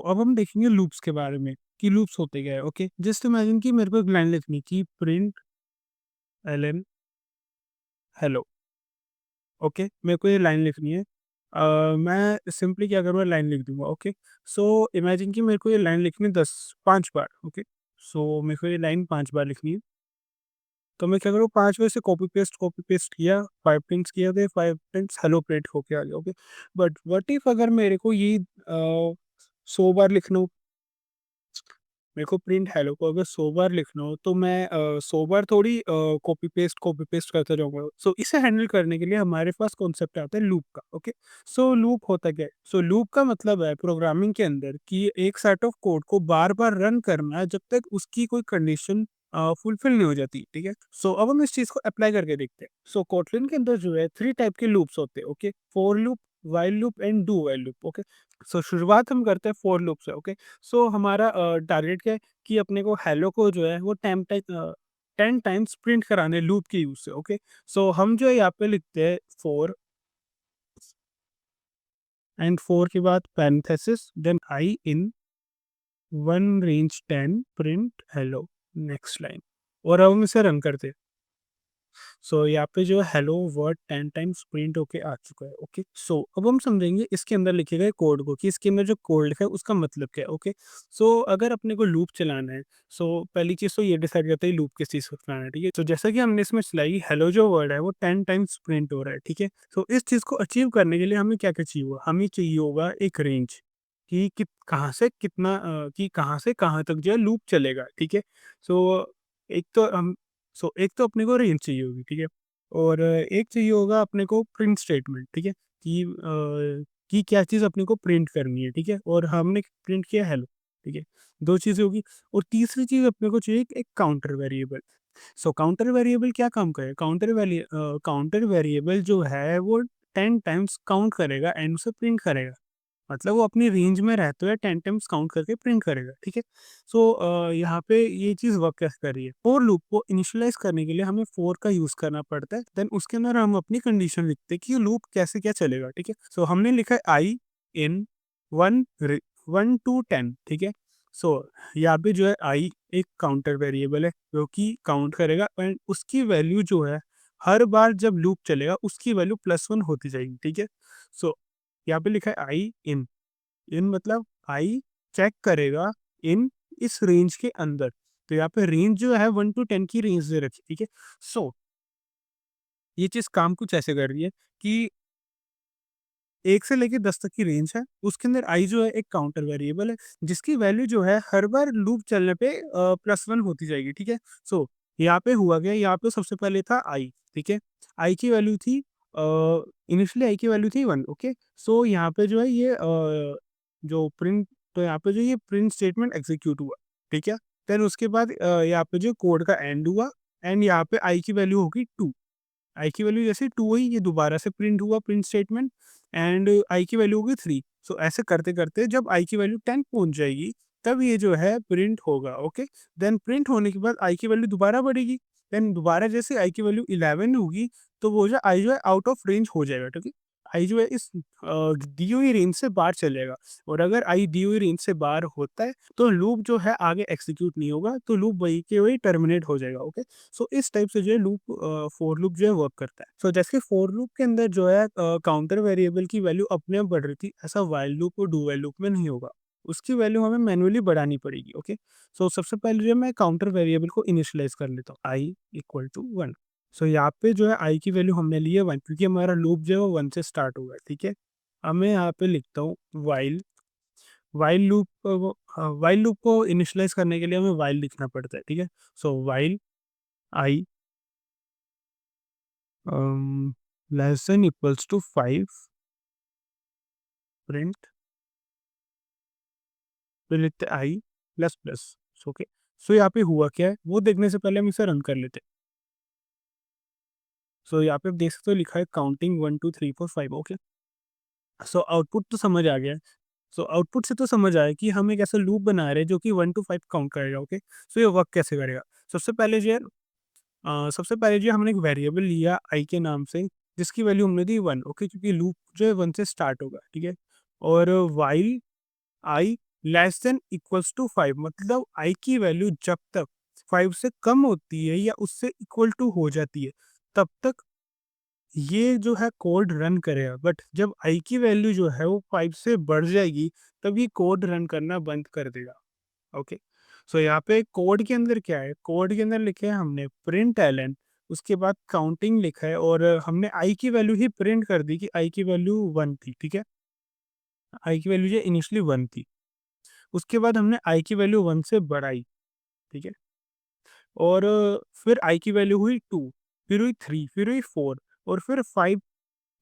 अब हम देखेंगे लूप्स के बारे में कि लूप्स होते क्या है। ओके, जस्ट इमेजिन कि मेरे को एक लाइन लिखनी कि प्रिंट एलन हेलो। ओके, मेरे को ये लाइन लिखनी है। मैं सिंपली क्या करूँगा, लाइन लिख दूंगा। ओके, सो इमेजिन कि मेरे को ये लाइन लिखनी है 5 बार। ओके, सो मेरे को ये लाइन 5 बार लिखनी है। तो मैं क्या करूँ, 5 बार से कॉपी पेस्ट किया, 5 प्रिंट्स किया, तो 5 प्रिंट्स हेलो प्रिंट होके आ गया। ओके, बट व्हाट इफ अगर मेरे को ये 100 बार लिखना हो, मेरे को प्रिंट हेलो को अगर 100 बार लिखना हो, तो मैं 100 बार थोड़ी कॉपी पेस्ट करता जाऊंगा। सो इसे हैंडल करने के लिए हमारे पास कॉन्सेप्ट आता है लूप का। ओके, सो लूप होता क्या है? सो लूप का मतलब है प्रोग्रामिंग के अंदर कि एक सेट ऑफ कोड को बार बार रन करना जब तक उसकी कोई कंडीशन फुलफिल नहीं हो जाती। ठीक है, सो अब हम इस चीज को अप्लाई करके देखते हैं। सो कोटलिन के अंदर जो है 3 टाइप के लूप्स होते हैं। Okay, for loop, while loop and do while loop. Okay, so शुरुआत हम करते हैं फॉर लूप से। ओके, सो हमारा टारगेट क्या है कि अपने को हेलो को जो है वो 10 टाइम्स प्रिंट कराने लूप के यूज से। ओके, सो हम जो है यहाँ पे लिखते हैं फोर, एंड फोर के बाद parenthesis, then I in one range 10 print hello, next line. और अब हम इसे रन करते हैं। सो यहाँ पे जो हेलो वर्ड 10 टाइम्स प्रिंट होके आ चुका है। ओके, सो अब हम समझेंगे इसके अंदर लिखे गए कोड को कि इसके अंदर जो कोड लिखा है उसका मतलब क्या है। ओके, सो अगर अपने को लूप चलाना है, सो पहली चीज़ तो ये डिसाइड करते हैं लूप किस चीज़ को चलाना है। ठीक है, तो जैसा कि हमने इसमें चलाई, हेलो जो वर्ड है वो 10 टाइम्स प्रिंट हो रहा है। ठीक है, तो इस चीज़ को अचीव करने के लिए हमें क्या क्या चाहिए होगा, हमें चाहिए होगा एक रेंज कि कहाँ से कितना कि कहाँ से कहाँ तक जो है लूप चलेगा। ठीक है, सो एक तो हम एक तो अपने को रेंज चाहिए होगी। ठीक है, और एक चाहिए होगा अपने को प्रिंट स्टेटमेंट। ठीक है, कि क्या चीज़ अपने को प्रिंट करनी है। ठीक है, और हमने प्रिंट किया हेलो। ठीक है, 2 चीज़ें होगी। और तीसरी चीज़ अपने को चाहिए एक काउंटर वेरिएबल। सो काउंटर वेरिएबल क्या काम करेगा? काउंटर वेरिएबल जो है वो 10 टाइम्स काउंट करेगा एंड उसे प्रिंट करेगा। मतलब वो अपनी रेंज में रहते हुए 10 टाइम्स काउंट करके प्रिंट करेगा। ठीक है, सो यहाँ पे ये चीज़ वर्क कैसे कर रही है, फोर लूप को इनिशियलाइज करने के लिए हमें फोर का यूज़ करना पड़ता है। देन उसके अंदर हम अपनी कंडीशन लिखते हैं कि लूप कैसे क्या चलेगा। ठीक है, सो हमने लिखा है आई इन वन 1 to 10। ठीक है, सो यहाँ पे जो है आई एक काउंटर वेरिएबल है जो कि काउंट करेगा एंड उसकी वैल्यू जो है हर बार जब लूप चलेगा उसकी वैल्यू +1 होती जाएगी। ठीक है, सो यहाँ पे लिखा है आई इन, इन मतलब आई चेक करेगा इन इस रेंज के अंदर। तो यहाँ पे रेंज जो है 1 to 10 की रेंज दे रखी। ठीक है, सो ये चीज काम कुछ ऐसे कर रही है कि 1 से लेके 10 तक की रेंज है, उसके अंदर आई जो है एक काउंटर वेरिएबल है जिसकी वैल्यू जो है हर बार लूप चलने पे +1 होती जाएगी। ठीक है, सो यहाँ पे हुआ गया, यहाँ पे सबसे पहले था आई। ठीक है, आई की वैल्यू थी इनिशियली आई की वैल्यू थी 1। ओके, सो यहाँ पे जो है ये जो प्रिंट, तो यहाँ पे जो ये प्रिंट स्टेटमेंट एग्जीक्यूट हुआ। ठीक है, देन उसके बाद यहाँ पे जो कोड का एंड हुआ एंड यहाँ पे आई की वैल्यू होगी 2। आई की वैल्यू जैसे 2 हुई, ये दोबारा से प्रिंट हुआ प्रिंट स्टेटमेंट एंड आई की वैल्यू होगी 3। सो ऐसे करते करते जब आई की वैल्यू 10 पहुंच जाएगी तब ये जो है प्रिंट होगा। ओके, देन प्रिंट होने के बाद आई की वैल्यू दोबारा बढ़ेगी। देन दोबारा जैसे आई की वैल्यू 11 होगी तो वो जो आई जो है आउट ऑफ रेंज हो जाएगा। ठीक है, आई जो है इस दी हुई रेंज से बाहर चलेगा। और अगर आई दी हुई रेंज से बाहर होता है तो लूप जो है आगे एग्जीक्यूट नहीं होगा, तो लूप वही के वही टर्मिनेट हो जाएगा। ओके, सो इस टाइप से जो है लूप फोर लूप जो है वर्क करता है। सो जैसे फोर लूप के अंदर जो है काउंटर वेरिएबल की वैल्यू अपने आप बढ़ रही थी, ऐसा वाइल लूप और डू वाइल लूप में नहीं होगा। उसकी वैल्यू हमें मैन्युअली बढ़ानी पड़ेगी। ओके, सो सबसे पहले जो है मैं काउंटर वेरिएबल को इनिशियलाइज कर लेता हूँ, आई इक्वल टू 1। सो यहाँ पे जो है आई की वैल्यू हमने ली है 1 क्योंकि हमारा लूप जो है वो 1 से स्टार्ट हुआ है। ठीक है, अब मैं यहाँ पे लिखता हूँ वाइल। वाइल लूप को इनिशियलाइज करने के लिए हमें वाइल लिखना पड़ता है। ठीक है, so while I less than equals to 5 print, फिर लिखते I plus plus. Okay, so यहाँ पे हुआ क्या है वो देखने से पहले हम इसे रन कर लेते हैं। सो यहाँ पे आप देख सकते हो लिखा है काउंटिंग 1 2 3 4 5। ओके, सो आउटपुट तो समझ आ गया है। सो आउटपुट से तो समझ आया कि हम एक ऐसा लूप बना रहे हैं जो कि 1 to 5 काउंट करेगा। ओके, सो ये वर्क कैसे करेगा? सबसे पहले जो है सबसे पहले जो हमने एक वेरिएबल लिया आई के नाम से जिसकी वैल्यू हमने दी 1। ओके, क्योंकि लूप जो है 1 से स्टार्ट होगा। ठीक है, और while I less than equals to 5, मतलब आई की वैल्यू जब तक 5 से कम होती है या उससे इक्वल टू हो जाती है, तब तक ये जो है कोड रन करेगा। बट जब आई की वैल्यू जो है वो 5 से बढ़ जाएगी, तब ये कोड रन करना बंद कर देगा। ओके, सो यहाँ पे कोड के अंदर क्या है, कोड के अंदर लिखे है हमने प्रिंट एलन, उसके बाद काउंटिंग लिखा है और हमने आई की वैल्यू ही प्रिंट कर दी कि आई की वैल्यू 1 थी। ठीक है, आई की वैल्यू जो इनिशियली 1 थी, उसके बाद हमने आई की वैल्यू 1 से बढ़ाई। ठीक है, और फिर आई की वैल्यू हुई 2, फिर हुई 3, फिर हुई 4 और फिर 5,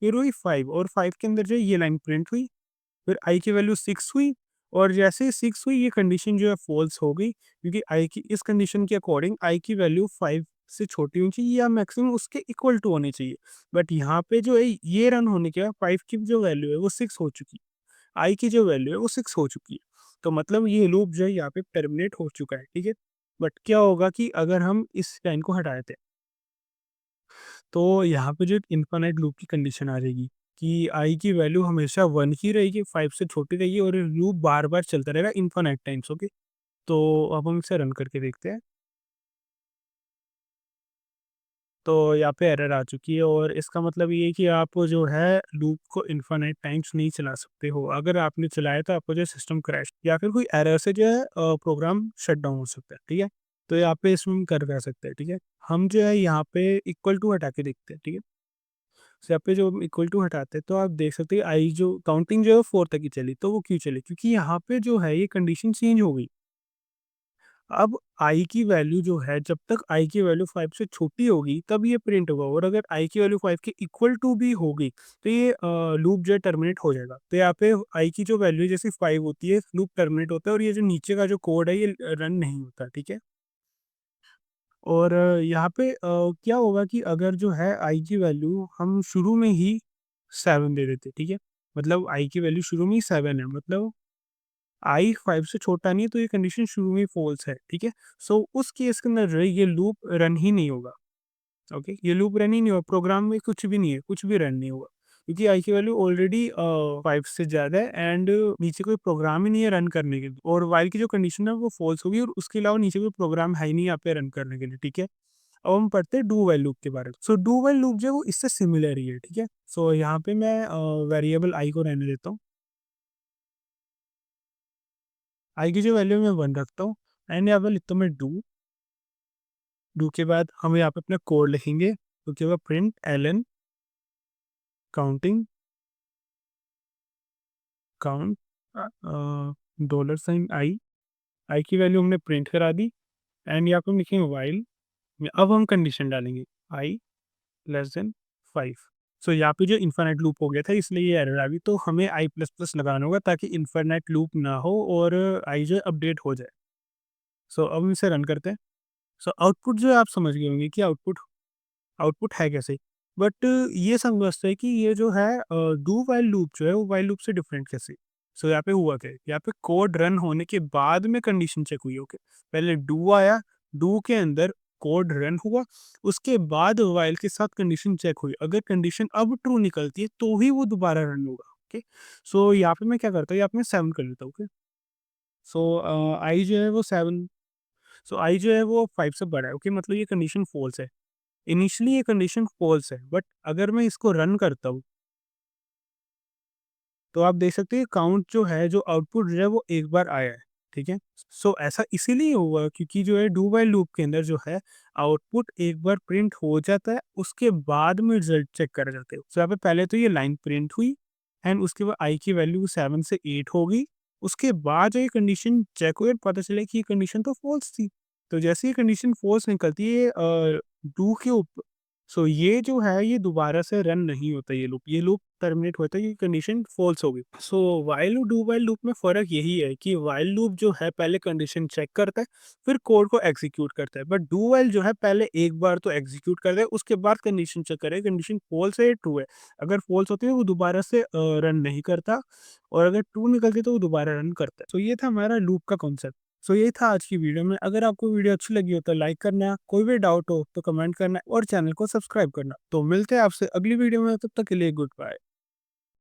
फिर हुई 5 और 5 के अंदर जो है ये लाइन प्रिंट हुई। फिर आई की वैल्यू 6 हुई और जैसे ही 6 हुई ये कंडीशन जो है फ़ॉल्स हो गई, क्योंकि आई की इस कंडीशन के अकॉर्डिंग आई की वैल्यू 5 से छोटी होनी चाहिए या मैक्सिमम उसके इक्वल टू होनी चाहिए। बट यहाँ पे जो है ये रन होने के बाद 5 की जो वैल्यू है वो 6 हो चुकी है, आई की जो वैल्यू है वो 6 हो चुकी है। तो मतलब ये लूप जो है यहाँ पे टर्मिनेट हो चुका है। ठीक है, बट क्या होगा कि अगर हम इस लाइन को हटा देते हैं, तो यहाँ पे जो एक इन्फिनिट लूप की कंडीशन आ जाएगी कि आई की वैल्यू हमेशा 1 ही रहेगी, 5 से छोटी रहेगी और ये लूप बार-बार चलता रहेगा इन्फिनिट टाइम्स। ओके, तो अब हम इसे रन करके देखते हैं। तो यहाँ पे एरर आ चुकी है और इसका मतलब ये है कि आप जो है लूप को इन्फिनिट टाइम्स नहीं चला सकते हो। अगर आपने चलाया तो आपका जो सिस्टम क्रैश या फिर कोई एरर से जो है प्रोग्राम शट डाउन हो सकता है। ठीक है, तो यहाँ पे इसमें हम कर सकते हैं। ठीक है, हम जो है यहाँ पे इक्वल टू हटा के देखते हैं। ठीक है, तो यहाँ पे जो हम इक्वल टू हटाते हैं तो आप देख सकते हैं आई जो काउंटिंग जो है 4 तक ही चली। तो वो क्यों चली? क्योंकि यहाँ पे जो है ये कंडीशन चेंज हो गई। अब आई की वैल्यू जो है जब तक आई की वैल्यू 5 से छोटी होगी तब ये प्रिंट होगा और अगर आई की वैल्यू 5 के इक्वल टू भी होगी तो ये लूप जो है टर्मिनेट हो जाएगा। तो यहाँ पे आई की जो वैल्यू जैसे 5 होती है लूप टर्मिनेट होता है और ये जो नीचे का जो कोड है ये रन नहीं होता। ठीक है, और यहाँ पे क्या होगा कि अगर जो है आई की वैल्यू हम शुरू में ही 7 दे देते। ठीक है, मतलब आई की वैल्यू शुरू में ही 7 है, मतलब आई 5 से छोटा नहीं है तो ये कंडीशन शुरू में ही फॉल्स है। ठीक है, सो उस केस के अंदर ये लूप रन ही नहीं होगा। ओके, ये लूप रन ही नहीं होगा, प्रोग्राम में कुछ भी नहीं है, कुछ भी रन नहीं होगा क्योंकि आई की वैल्यू ऑलरेडी 5 से ज़्यादा है एंड नीचे कोई प्रोग्राम ही नहीं है रन करने के लिए और वाइल की जो कंडीशन है वो फॉल्स होगी और उसके अलावा नीचे कोई प्रोग्राम है ही नहीं यहाँ पे रन करने के लिए। ठीक है, अब हम पढ़ते हैं डू वाइल लूप के बारे में। सो डू वाइल लूप जो है वो इससे सिमिलर ही है। ठीक है, सो यहाँ पे मैं वेरिएबल आई को रहने देता हूँ, आई की जो वैल्यू मैं 1 रखता हूँ एंड यहाँ पे लिखता हूँ मैं डू। डू के बाद हम यहाँ पे अपना कोड लिखेंगे, उसके बाद print ln counting count dollar sign I, I की वैल्यू हमने प्रिंट करा दी एंड यहाँ पे हम लिखेंगे वाइल। अब हम कंडीशन डालेंगे आई लेस देन 5। सो यहाँ पे जो इन्फिनिट लूप हो गया था इसलिए ये एरर आ गई, तो हमें आई प्लस प्लस लगाना होगा ताकि इन्फिनिट लूप ना हो और आई जो अपडेट हो जाए। सो अब हम इसे रन करते हैं। सो आउटपुट जो है आप समझ गए होंगे कि आउटपुट आउटपुट है कैसे। बट ये समझते हैं कि ये जो है डू वाइल लूप जो है वो वाइल लूप से डिफरेंट कैसे। सो यहाँ पे हुआ क्या, यहाँ पे कोड रन होने के बाद में कंडीशन चेक हुई। ओके, पहले डू आया, डू के अंदर कोड रन हुआ, उसके बाद वाइल के साथ कंडीशन चेक हुई। अगर कंडीशन अब ट्रू निकलती है तो ही वो दोबारा रन होगा। ओके, सो यहाँ पे मैं क्या करता हूँ, यहाँ पे मैं 7 कर लेता हूँ। ओके, सो आई जो है वो 7, सो आई जो है वो 5 से बड़ा है। ओके, मतलब ये कंडीशन फॉल्स है। इनिशियली ये कंडीशन फॉल्स है बट अगर मैं इसको रन करता हूँ तो आप देख सकते हैं काउंट जो है जो आउटपुट जो है वो एक बार आया है। ठीक है, सो ऐसा इसीलिए हुआ क्योंकि जो है डू वाइल लूप के अंदर जो है आउटपुट एक बार प्रिंट हो जाता है उसके बाद में रिजल्ट चेक करा जाते हैं। सो यहाँ पे पहले तो ये लाइन प्रिंट हुई एंड उसके बाद आई की वैल्यू 7 से 8 हो गई। उसके बाद जो ये कंडीशन चेक हुई और पता चला कि ये कंडीशन तो फॉल्स थी। तो जैसे ये कंडीशन फॉल्स निकलती है डू के ऊपर, सो ये जो है ये दोबारा से रन नहीं होता, ये लूप टर्मिनेट होता है, ये कंडीशन फॉल्स हो गई। सो वाइल और डू वाइल लूप में फ़र्क यही है कि वाइल लूप जो है पहले कंडीशन चेक करता है फिर कोड को एग्जीक्यूट करता है, बट डू वाइल जो है पहले एक बार तो एग्जीक्यूट करता है उसके बाद कंडीशन चेक करे कंडीशन फॉल्स है या ट्रू है। अगर फॉल्स होती है वो दोबारा से रन नहीं करता और अगर ट्रू निकलती है तो वो दोबारा रन करता है। सो ये था हमारा लूप का कॉन्सेप्ट। सो यही था आज की वीडियो में। अगर आपको वीडियो अच्छी लगी हो तो लाइक करना, कोई भी डाउट हो तो कमेंट करना और चैनल को सब्सक्राइब करना। तो मिलते हैं आपसे अगली वीडियो में, तब तक के लिए गुड बाय।